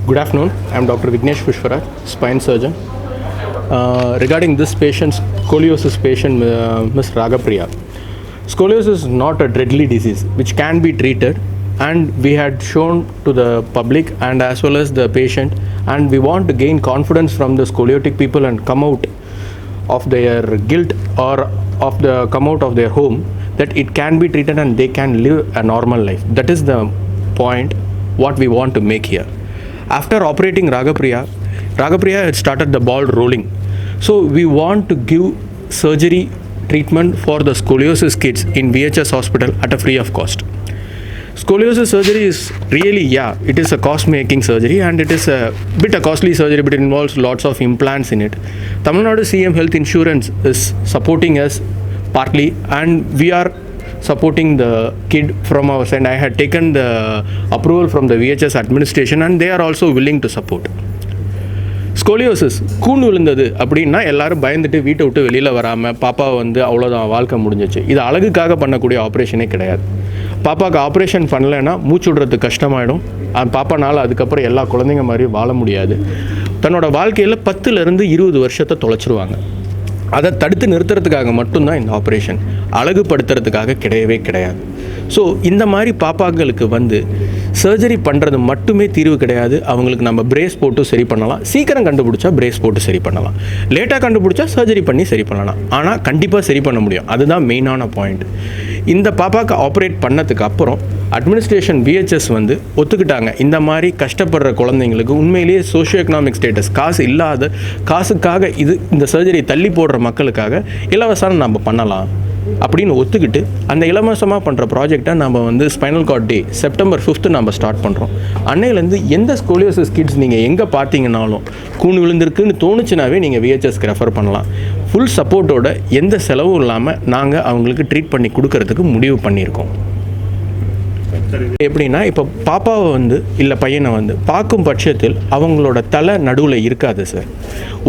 Good afternoon. I am Dr. Vignesh Pushparaj, spine surgeon. Regarding this patient, scoliosis patient, Ms. Ragapriya. Scoliosis is not a deadly disease which can be treated, and we had shown to the public and as well as the patient, and we want to gain confidence from the scoliotic people and come out of their guilt or come out of their home, that it can be treated and they can live a normal life. That is the point what we want to make here. After operating Ragapriya had started the ball rolling. So we want to give surgery treatment for the scoliosis kids in VHS hospital at a free of cost. Scoliosis surgery is really, it is a cost-making surgery, and it is a costly surgery, but it involves lots of implants in it. Tamil Nadu CM Health Insurance is supporting us partly, and we are supporting the kid from our side. I had taken the approval from the VHS administration, and they are also willing to support. Scoliosis கூண்டு விழுந்தது அப்படின்னா எல்லாரும் பயந்துட்டு வீட்டை விட்டு வெளியில் வராமல் பாப்பா வந்து அவ்வளோதான் வாழ்க்கை முடிஞ்சிச்சு. இது அழகுக்காக பண்ணக்கூடிய ஆப்ரேஷனே கிடையாது. பாப்பாவுக்கு ஆப்ரேஷன் பண்ணலைன்னா மூச்சு விடுறதுக்கு கஷ்டமாயிடும். பாப்பானால் அதுக்கப்புறம் எல்லா குழந்தைங்க மாதிரி வாழ முடியாது. தன்னோட வாழ்க்கையில் 10லேருந்து 20 வருஷத்தை தொலைச்சிருவாங்க. அதை தடுத்து நிறுத்துறதுக்காக மட்டும்தான் இந்த ஆப்ரேஷன், அழகுபடுத்துறதுக்காக கிடையவே கிடையாது. ஸோ இந்த மாதிரி பாப்பாக்களுக்கு வந்து சர்ஜரி பண்ணுறது மட்டுமே தீர்வு கிடையாது. அவங்களுக்கு நம்ம பிரேஸ் போட்டு சரி பண்ணலாம். சீக்கிரம் கண்டுபிடிச்சா பிரேஸ் போட்டு சரி பண்ணலாம். லேட்டாக கண்டுபிடிச்சா சர்ஜரி பண்ணி சரி பண்ணலாம். ஆனால் கண்டிப்பாக சரி பண்ண முடியும். அதுதான் மெயினான பாயிண்ட். இந்த பாப்பாவுக்கு ஆப்ரேட் பண்ணதுக்கு அப்புறம் அட்மினிஸ்ட்ரேஷன் VHS வந்து ஒத்துக்கிட்டாங்க. இந்த மாதிரி கஷ்டப்படுற குழந்தைங்களுக்கு உண்மையிலேயே சோஷியோ எக்கனாமிக் ஸ்டேட்டஸ் காசுக்காக இந்த சர்ஜரி தள்ளி போடுற மக்களுக்காக இலவசம் நம்ம பண்ணலாம் அப்படின்னு ஒத்துக்கிட்டு அந்த இலவசமாக பண்ணுற ப்ராஜெக்டை நம்ம வந்து ஸ்பைனல் கார்ட் டே செப்டம்பர் 5th நம்ம ஸ்டார்ட் பண்ணுறோம். அன்னையிலேருந்து எந்த ஸ்கோலியோசிஸ் கிட்ஸ் நீங்கள் எங்கே பார்த்தீங்கன்னாலும் கூணு விழுந்திருக்குன்னு தோணுச்சுனாவே நீங்கள் VHSக்கு ரெஃபர் பண்ணலாம். ஃபுல் சப்போர்ட்டோட எந்த செலவும் இல்லாமல் நாங்கள் அவங்களுக்கு ட்ரீட் பண்ணி கொடுக்கறதுக்கு முடிவு பண்ணியிருக்கோம். எப்படின்னா, இப்போ பாப்பாவை வந்து இல்லை பையனை வந்து பார்க்கும் பட்சத்தில் அவங்களோட தலை நடுவில் இருக்காது சார்.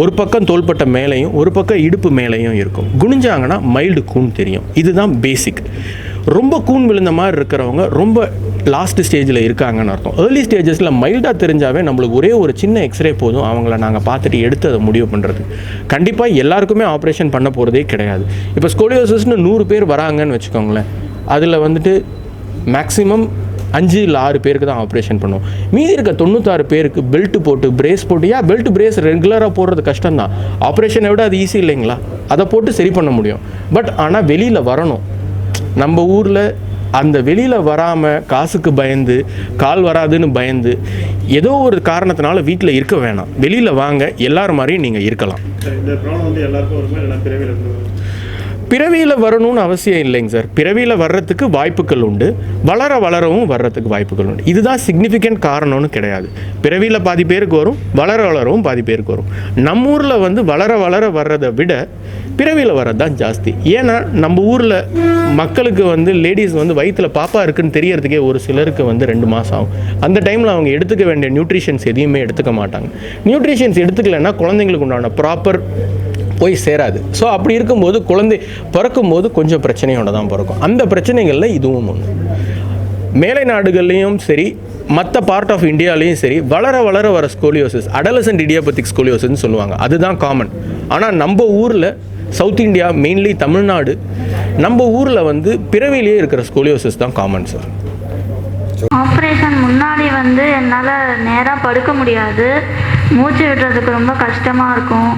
ஒரு பக்கம் தோள்பட்டை மேலேயும் ஒரு பக்கம் இடுப்பு மேலேயும் இருக்கும். குனிஞ்சாங்கன்னா மைல்டு கூன் தெரியும். இதுதான் பேசிக். ரொம்ப கூன் விழுந்த மாதிரி இருக்கிறவங்க ரொம்ப லாஸ்ட் ஸ்டேஜில் இருக்காங்கன்னு அர்த்தம். ஏர்லி ஸ்டேஜஸில் மைல்டாக தெரிஞ்சாவே நம்மளுக்கு ஒரே ஒரு சின்ன எக்ஸ்ரே போதும் அவங்கள நாங்கள் பார்த்துட்டு எடுத்து அதை முடிவு பண்ணுறது. கண்டிப்பாக எல்லாருக்குமே ஆப்ரேஷன் பண்ண போகிறதே கிடையாது. இப்போ ஸ்கோலியோசிஸ்னு 100 பேர் வராங்கன்னு வச்சுக்கோங்களேன். அதில் வந்துட்டு மேக்ஸிமம் 5 இல்லை 6 பேருக்கு தான் ஆப்ரேஷன் பண்ணுவோம். மீதி இருக்க 96 பேருக்கு பெல்ட் போட்டு பிரேஸ் போட்டு, பெல்ட் பிரேஸ் ரெகுலராக போடுறது கஷ்டம்தான். ஆப்ரேஷனை விட அது ஈஸி இல்லைங்களா? அதை போட்டு சரி பண்ண முடியும். பட் ஆனால் வெளியில் வரணும். நம்ம ஊரில் அந்த வெளியில் வராமல் காசுக்கு பயந்து, கால் வராதுன்னு பயந்து, ஏதோ ஒரு காரணத்தினால வீட்டில் இருக்க வேணாம். வெளியில் வாங்க, எல்லாரும் மாதிரியும் நீங்கள் இருக்கலாம். பிறவியில் வரணும்னு அவசியம் இல்லைங்க சார். பிறவியில் வர்றதுக்கு வாய்ப்புகள் உண்டு, வளரவும் வர்றதுக்கு வாய்ப்புகள் உண்டு. இதுதான் சிக்னிஃபிகண்ட் காரணம்னு கிடையாது. பிறவியில் பாதி பேருக்கு வரும், வளரவும் பாதி பேருக்கு வரும். நம்ம ஊரில் வந்து வளர வர்றதை விட பிறவியில் வர்றது தான் ஜாஸ்தி. ஏன்னா நம்ம ஊரில் மக்களுக்கு வந்து லேடிஸ் வந்து வயிற்றில் பாப்பா இருக்குன்னு தெரியறதுக்கே ஒரு சிலருக்கு வந்து 2 மாதம் ஆகும். அந்த டைமில் அவங்க எடுத்துக்க வேண்டிய நியூட்ரிஷன்ஸ் எதையுமே எடுத்துக்க மாட்டாங்க. நியூட்ரிஷன்ஸ் எடுத்துக்கலைன்னா குழந்தைங்களுக்கு உண்டான ப்ராப்பர் போய் சேராது. ஸோ அப்படி இருக்கும்போது குழந்தை பிறக்கும்போது கொஞ்சம் பிரச்சனையோட தான் பிறக்கும். அந்த பிரச்சனைகளில் இதுவும் ஒன்று. மேலை நாடுகள்லேயும் சரி, மற்ற பார்ட் ஆஃப் இந்தியாலேயும் சரி, வளர வர ஸ்கோலியோசிஸ் அடலசன்ட் இடியாபத்திக் ஸ்கோலியோசிஸ்ன்னு சொல்லுவாங்க. அதுதான் காமன். ஆனால் நம்ம ஊரில் சவுத் இந்தியா, மெயின்லி தமிழ்நாடு, நம்ம ஊரில் வந்து பிறவிலேயே இருக்கிற ஸ்கோலியோசிஸ் தான் காமன் சார். ஆப்ரேஷன் முன்னாடி வந்து என்னால் நேராக படுக்க முடியாது. மூச்சு விடுறதுக்கு ரொம்ப கஷ்டமாக இருக்கும்.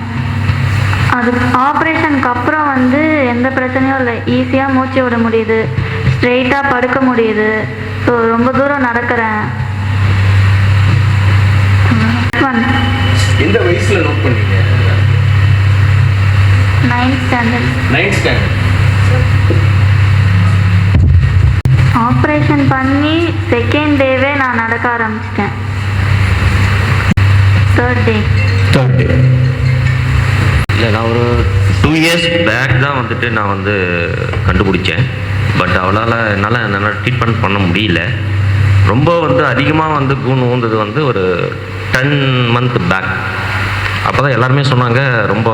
அது ஆப்ரேஷனுக்கு அப்புறம் வந்து எந்த பிரச்சனையும் இல்லை. ஈஸியாக மூச்சு விட முடியுது, ஸ்ட்ரெயிட்டாக படுக்க முடியுது. ஸோ ரொம்ப தூரம் நடக்கிறேன். எந்த வயசில் நோட் பண்ணீங்க? 9th standard. ஆப்ரேஷன் பண்ணி செகண்ட் டேவே நான் நடக்க ஆரம்பிச்சிட்டேன். தேர்ட் டே இல்லை, நான் ஒரு 2 years பேக் தான் வந்துட்டு நான் வந்து கண்டுபிடிச்சேன். பட் என்னால் ட்ரீட்மெண்ட் பண்ண முடியல. ரொம்ப வந்து அதிகமாக வந்து கூன் ஊந்தது வந்து ஒரு 10 month பேக். அப்போ தான் எல்லாருமே சொன்னாங்க, ரொம்ப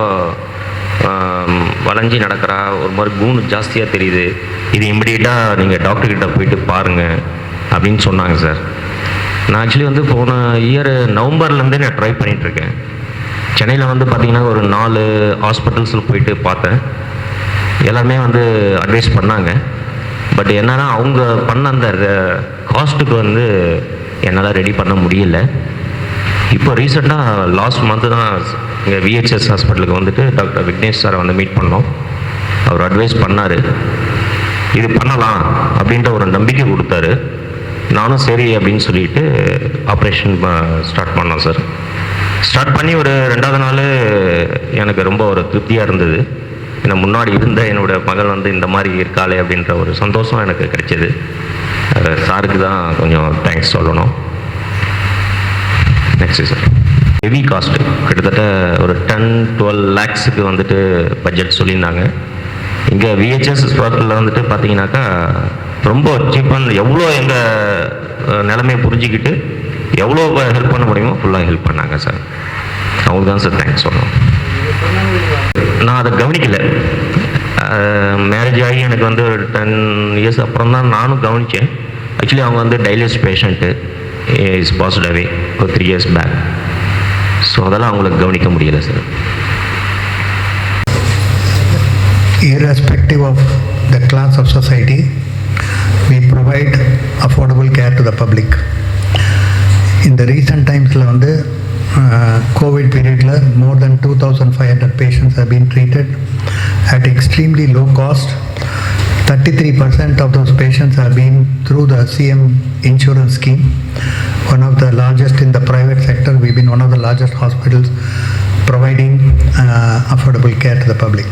வளைஞ்சி நடக்கிறா, ஒரு மாதிரி கூன் ஜாஸ்தியாக தெரியுது, இது இமிடியேட்டாக நீங்கள் டாக்டர்கிட்ட போயிட்டு பாருங்கள் அப்படின்னு சொன்னாங்க சார். நான் ஆக்சுவலி வந்து போன இயர் நவம்பர்லேருந்தே நான் ட்ரை பண்ணிகிட்ருக்கேன். சென்னையில் வந்து பார்த்திங்கன்னா ஒரு 4 ஹாஸ்பிட்டல்ஸில் போயிட்டு பார்த்தேன். எல்லாருமே வந்து அட்வைஸ் பண்ணாங்க. பட் என்னன்னா அவங்க பண்ண அந்த காஸ்ட்டுக்கு வந்து என்னால் ரெடி பண்ண முடியல. இப்போ ரீசெண்டாக லாஸ்ட் மந்த்து தான் இங்கே விஹெச்எஸ் ஹாஸ்பிட்டலுக்கு வந்துட்டு டாக்டர் விக்னேஷ் சாரை வந்து மீட் பண்ணோம். அவர் அட்வைஸ் பண்ணார், இது பண்ணலாம் அப்படின்ற ஒரு நம்பிக்கை கொடுத்தாரு. நானும் சரி அப்படின்னு சொல்லிட்டு ஆப்ரேஷன் ஸ்டார்ட் பண்ணோம் சார். ஸ்டார்ட் பண்ணி ஒரு 2வது நாள் எனக்கு ரொம்ப ஒரு திருப்தியாக இருந்தது. ஏன்னா முன்னாடி இருந்த என்னோடய மகள் வந்து இந்த மாதிரி இருக்காளே அப்படின்ற ஒரு சந்தோஷம் எனக்கு கிடைச்சது. சாருக்கு தான் கொஞ்சம் தேங்க்ஸ் சொல்லணும். நெக்ஸ்ட் சார், ஹெவி காஸ்ட்டு கிட்டத்தட்ட ஒரு 10-12 லேக்ஸுக்கு வந்துட்டு பட்ஜெட் சொல்லியிருந்தாங்க. இங்கே விஹெச்எஸ் ஹாஸ்பிட்டலில் வந்துட்டு பார்த்தீங்கன்னாக்கா ரொம்ப சீப்பான, எவ்வளோ எங்கள் நிலைமையை புரிஞ்சுக்கிட்டு எவ்வளோ ஹெல்ப் பண்ண முடியுமோ ஃபுல்லாக ஹெல்ப் பண்ணாங்க சார். அவங்களுக்கு தான் சார் தேங்க்ஸ் சொல்லணும். நான் அதை கவனிக்கலை. மேரேஜ் ஆகி எனக்கு வந்து ஒரு 10 இயர்ஸ் அப்புறம் தான் நானும் கவனித்தேன். ஆக்சுவலி அவங்க வந்து டைலிஸ் பேஷண்ட்டு இஸ் பாஸ்ட் அவே ஒரு 3 இயர்ஸ் பேக். ஸோ அதெல்லாம் அவங்களுக்கு கவனிக்க முடியலை sir. Irrespective of the class of society, we provide affordable care to the public. In the recent times வந்து COVID period more than 2,500 patients have been treated at extremely low cost. 33% of those patients have been through the CM insurance scheme, one of the largest in the private sector. We've been one of the largest hospitals providing affordable care to the public.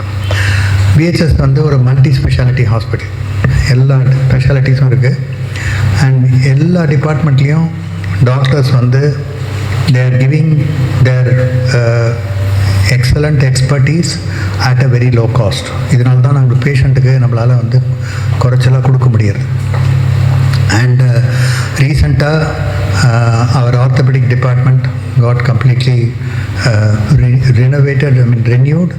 VHS வந்து ஒரு multi speciality hospital, எல்லா ஸ்பெஷாலிட்டிஸும் இருக்குது. And எல்லா டிபார்ட்மெண்ட்லேயும் doctors வந்து they are giving their excellent expertise at a very low cost. இதனால தான் நம்ம பேஷண்ட்டுக்கு நம்மளால் வந்து குறைச்சலாக கொடுக்க முடியாது. And recently our orthopedic department got completely renovated, renewed,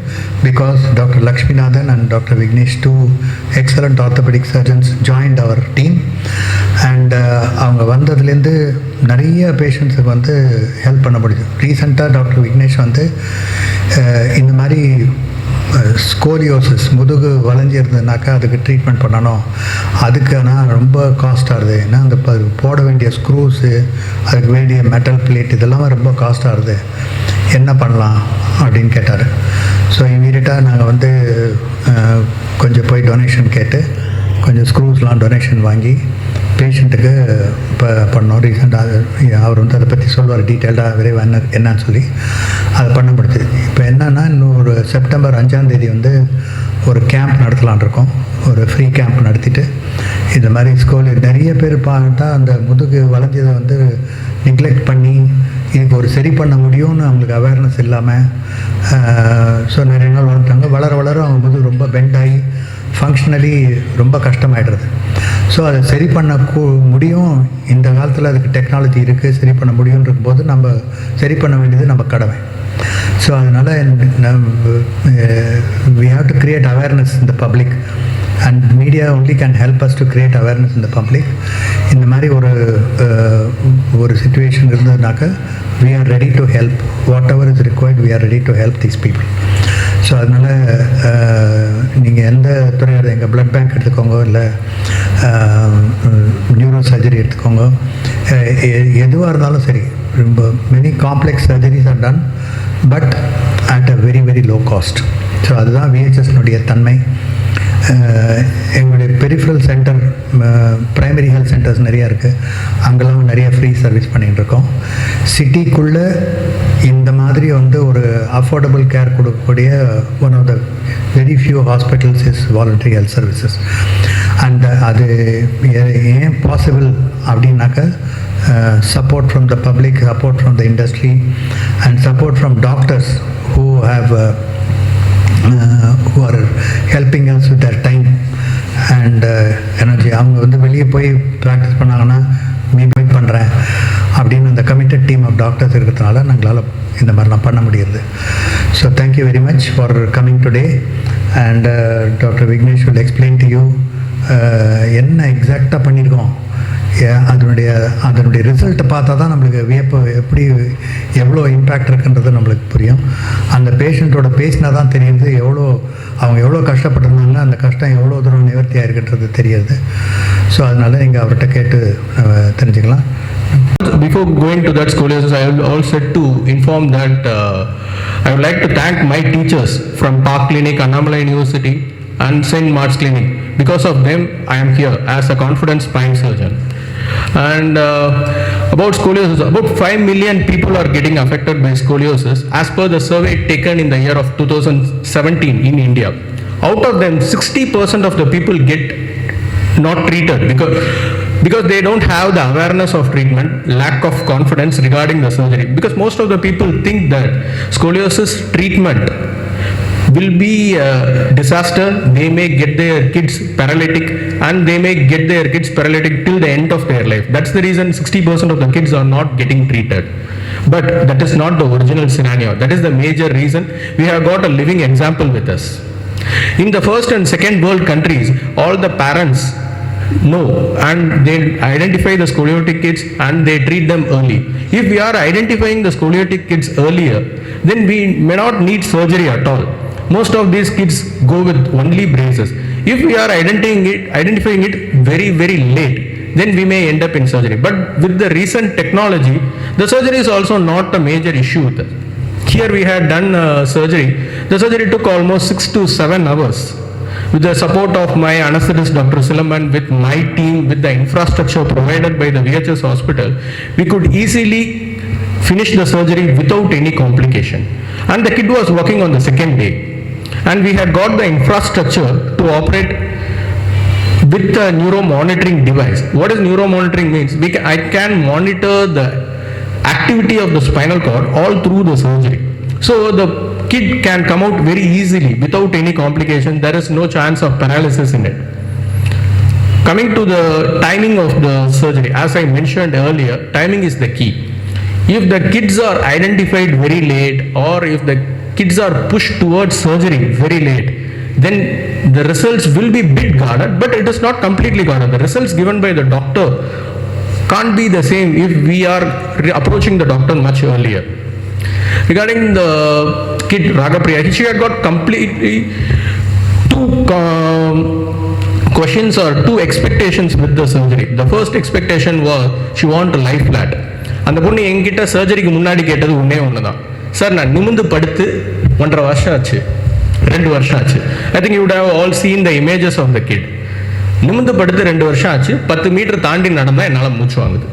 because Dr. Lakshminathan and Dr. Vignesh, 2 excellent orthopedic surgeons, joined our team. And அவங்க வந்ததுலேருந்து நிறைய பேஷண்ட்ஸுக்கு வந்து ஹெல்ப் பண்ண முடியுது. ரீசெண்டாக டாக்டர் விக்னேஷ் வந்து இந்த மாதிரி ஸ்கோலியோசிஸ், முதுகு வளைஞ்சி இருந்ததுனாக்கா அதுக்கு ட்ரீட்மெண்ட் பண்ணணும், அதுக்கான ரொம்ப காஸ்ட் ஆகுது. ஏன்னா அந்த போட வேண்டிய ஸ்க்ரூஸு, அதுக்கு வேண்டிய மெட்டல் பிளேட், இதெல்லாம் ரொம்ப காஸ்ட் ஆகுது, என்ன பண்ணலாம் அப்படின்னு கேட்டார். ஸோ இமீடியட்டாக நாங்கள் வந்து கொஞ்சம் போய் டொனேஷன் கேட்டு கொஞ்சம் ஸ்க்ரூஸ்லாம் டொனேஷன் வாங்கி பேஷண்ட்டுக்கு இப்போ பண்ணோம். ரீசெண்டாக அவர் வந்து அதை பற்றி சொல்வார் டீட்டெயில்டாக விரைவாக என்னன்னு சொல்லி அதை பண்ண முடியுது. இப்போ என்னென்னா இன்னொரு செப்டம்பர் 5ஆம் தேதி வந்து ஒரு கேம்ப் நடத்தலான் இருக்கோம். ஒரு ஃப்ரீ கேம்ப் நடத்திட்டு இந்த மாதிரி ஸ்கூலில் நிறைய பேர் பார்த்தா அந்த முதுகு வளைஞ்சதை வந்து நெக்லெக்ட் பண்ணி இதுக்கு ஒரு சரி பண்ண முடியும்னு அவங்களுக்கு அவேர்னஸ் இல்லாமல் ஸோ நிறைய நாள் வளர்த்தாங்க. வளர வளர அவங்க முதுகு ரொம்ப பெண்ட் ஆகி ஃபங்க்ஷனலி ரொம்ப கஷ்டமாயிடுறது. ஸோ அதை சரி பண்ண முடியும், இந்த காலத்தில் அதுக்கு டெக்னாலஜி இருக்குது, சரி பண்ண முடியுன்ற போது நம்ம சரி பண்ண வேண்டியது நம்ம கடமை. ஸோ அதனால் we have to create awareness in the public, and media only can help us to create awareness in the public. இந்த மாதிரி ஒரு situation இருந்ததுனாக்கா we are ready to help, whatever is required, we are ready to help these people. So அதனால் நீங்கள் எந்த துறையோட எங்கள் blood bank எடுத்துக்கோங்க, இல்லை neuro surgery எடுத்துக்கோங்க, எதுவாக இருந்தாலும் சரி, ரொம்ப many complex surgeries are done, but at a very very low cost. So அதுதான் விஹெச்எஸ்னுடைய தன்மை. எங்களுடைய peripheral centre, primary health centres நிறையா இருக்குது, அங்கெல்லாம் நிறைய ஃப்ரீ சர்வீஸ் பண்ணிகிட்ருக்கோம். சிட்டிக்குள்ளே இந்த மாதிரி வந்து ஒரு அஃபோர்டபுள் கேர் கொடுக்கக்கூடிய one of the very few hospitals is Voluntary Health Services. And அது ஏன் பாசிபிள் அப்படின்னாக்கா support from the public, support from the industry, and support from doctors who are helping us with their time and energy. அவங்க வந்து வெளியே போய் practice பண்ணாங்கன்னா meet பண்ணுறேன் அப்படின்னு அந்த கமிட்டட் டீம் ஆஃப் டாக்டர்ஸ் இருக்கிறதுனால நாங்களால் இந்த மாதிரிலாம் பண்ண முடியுது. So thank you very much for coming today. And doctor Vignesh will explain to you என்ன எக்ஸாக்டாக பண்ணியிருக்கோம், அதனுடைய ரிசல்ட்டை பார்த்தா தான் நம்மளுக்கு வியப்பு எப்படி எவ்வளோ இம்பேக்ட் இருக்குன்றது நம்மளுக்கு புரியும். அந்த பேஷண்ட்டோட பேசினா தான் தெரியுது அவங்க எவ்வளோ கஷ்டப்பட்டிருந்தாங்க, அந்த கஷ்டம் எவ்வளோ தூரம் நிவர்த்தி ஆகிருக்குன்றது தெரியுது. ஸோ அதனால் நீங்கள் அவர்கிட்ட கேட்டு தெரிஞ்சுக்கலாம். Before going to that scoliosis, I will also to inform that I would like to thank my teachers from Park Clinic, Annamalai University and St. Mark's Clinic. Because of them, I am here as a confident spine surgeon. And about scoliosis, about 5 million people are getting affected by scoliosis as per the survey taken in the year of 2017 in India. Out of them, 60% of the people get not treated because they don't have the awareness of treatment, lack of confidence regarding the surgery. Because most of the people think that scoliosis treatment will be a disaster. They may get their kids paralytic and they may get their kids paralytic till the end of their life. That's the reason 60% of the kids are not getting treated. But that is not the original scenario. That is the major reason. We have got a living example with us. In the first and second world countries, all the parents know and they identify the scoliotic kids and they treat them early. If we are identifying the scoliotic kids earlier, then we may not need surgery at all. Most of these kids go with only braces. If we are identifying it very, very late, then we may end up in surgery. But with the recent technology, the surgery is also not a major issue with us. Here we had done surgery. The surgery took almost 6 to 7 hours. With the support of my anesthetist Dr. Silaman, with my team, with the infrastructure provided by the VHS hospital, we could easily finish the surgery without any complication. And the kid was working on the second day. And we had got the infrastructure to operate with the neuromonitoring device. What is neuromonitoring means? I can monitor the activity of the spinal cord all through the surgery. So the kid can come out very easily without any complication. There is no chance of paralysis in it. Coming to the timing of the surgery, as I mentioned earlier, timing is the key. If the kids are identified very late or if the kids are pushed towards surgery very late, then the results will be bit guarded, but it is not completely guarded. The results given by the doctor can't be the same if we are approaching the doctor much earlier. Regarding the kid Ragapriya, she had got completely two questions or two expectations with the surgery. The first expectation was she wanted to lie flat. அந்த பொண்ணு என்கிட்ட சர்ஜரிக்கு முன்னாடி கேட்டது ஒன்று தான், sir நான் நிமிந்து படுத்து 1.5 வருஷம் ஆச்சு, 2 வருஷம் ஆச்சு. I think you would have all seen the images of the kid. நிமிந்து படுத்து 2 வருஷம் ஆச்சு, 10 மீட்டர் தாண்டி நடந்தால் என்னால் மூச்சு வாங்குது.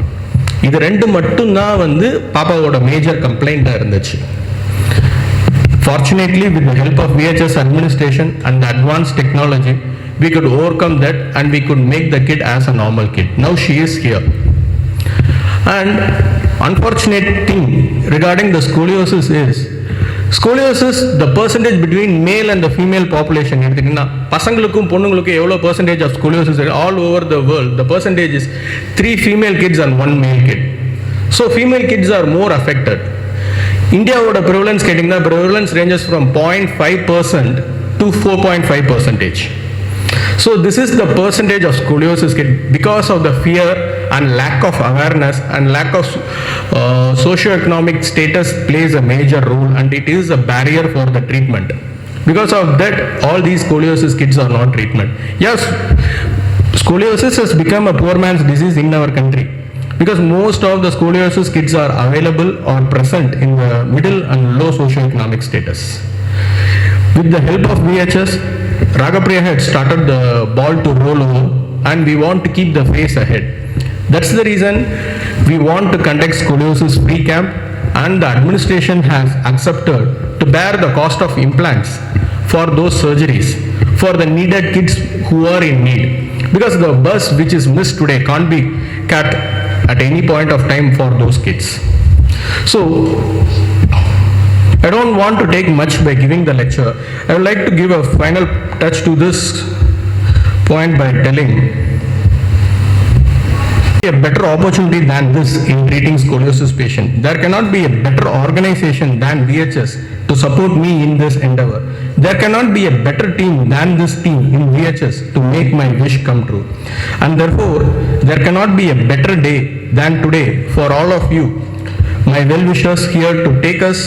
இது 2 மட்டும்தான் பாப்பாவோட மேஜர் கம்ப்ளைண்ட்டாக இருந்துச்சு. Fortunately, with the help of VHS administration and the advanced technology, we could overcome that and we could make the kid as a normal kid. Now she is here. And unfortunate thing regarding the scoliosis is, the percentage between male and the female population, எடுத்துக்கிட்டீங்கன்னா பசங்களுக்கும் பொண்ணுங்களுக்கும் எவ்வளோ percentage of scoliosis all over the world, the percentage is 3 female kids and 1 male kid. So female kids are more affected. இந்தியாவோட prevalence கேட்டிங்கன்னா prevalence ranges from 0.5% to 4.5%. So this is the percentage of scoliosis kid. Because of the fear and lack of awareness and lack of socio-economic status plays a major role, and it is a barrier for the treatment. Because of that, all these scoliosis kids are not treatment. Yes, scoliosis has become a poor man's disease in our country, because most of the scoliosis kids are available or present in the middle and low socio-economic status. With the help of VHS, Ragapriya had started the ball to roll over, and we want to keep the face ahead. That's the reason we want to conduct scoliosis free camp, and the administration has accepted to bear the cost of implants for those surgeries for the needed kids who are in need, because the bus which is missed today can't be cut at any point of time for those kids. So I don't want to take much by giving the lecture. I would like to give a final touch to this point by telling a better opportunity than this in treating scoliosis patient. There cannot be a better organization than VHS to to support me in this endeavor. There cannot be a better team than this team in VHS to make my wish come true. And therefore, there cannot be a better day than today for all of you, my well-wishers here, to take us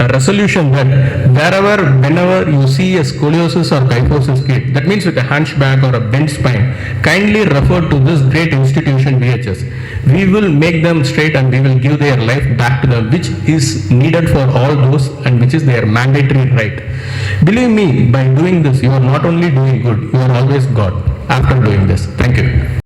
a resolution that wherever, whenever you see a scoliosis or kyphosis kid, that means with a hunchback or a bent spine, kindly refer to this great institution VHS. We will make them straight and we will give their life back to them, which is needed for all those and which is their mandatory right. Believe me, by doing this, you are not only doing good, you are always God after doing this. Thank you.